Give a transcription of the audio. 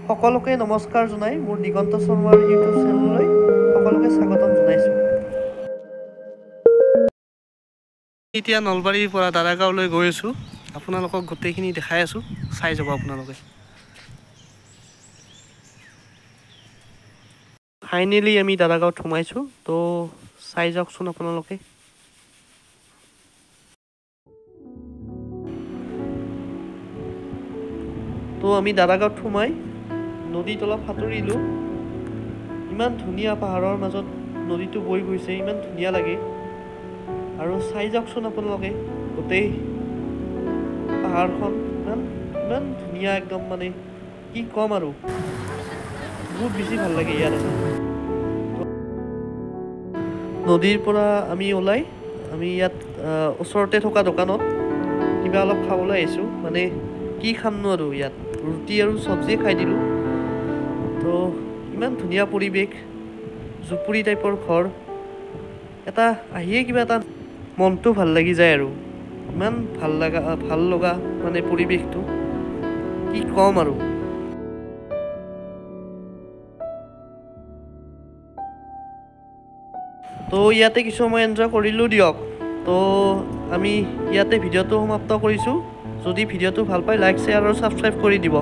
সকলোকে নমস্কাৰ জনাই মোৰ দিগন্ত শৰ্মাৰ ইউটিউব চেনেললৈ সকলোকে স্বাগতম জনাইছোঁ। এতিয়া নলবাৰীৰ পৰা দাৰাগাঁৱলৈ গৈ আছোঁ। আপোনালোকক গোটেইখিনি দেখাই আছোঁ, চাই যাব আপোনালোকে। ফাইনেলি আমি দাৰাগাঁৱত সোমাইছোঁ, তো চাই যাওকচোন আপোনালোকে। তো আমি দাৰাগাঁৱত সোমাই নদীত অলপ সাঁতুৰিলোঁ। ইমান ধুনীয়া পাহাৰৰ মাজত নদীটো বৈ গৈছে, ইমান ধুনীয়া লাগে। আৰু চাই যাওকচোন আপোনালোকে, গোটেই পাহাৰখন ইমান ধুনীয়া, একদম মানে কি ক'ম আৰু, বহুত বেছি ভাল লাগে ইয়াত আহি। নদীৰ পৰা আমি ওলাই আমি ইয়াত ওচৰতে থকা দোকানত কিবা অলপ খাবলৈ আহিছোঁ। মানে কি খামনো আৰু, ইয়াত ৰুটি আৰু চব্জি খাই দিলোঁ। তো ইমান ধুনীয়া পৰিৱেশ, জুপুৰি টাইপৰ ঘৰ এটা, আহিয়ে কিবা এটা মনটো ভাল লাগি যায় আৰু ইমান ভাল লগা মানে পৰিৱেশটো, কি ক'ম আৰু। তো ইয়াতে কিছু সময় এনজয় কৰিলোঁ দিয়ক। তো আমি ইয়াতে ভিডিঅ'টো সমাপ্ত কৰিছোঁ। যদি ভিডিঅ'টো ভাল পায় লাইক, শ্বেয়াৰ আৰু ছাবস্ক্ৰাইব কৰি দিব।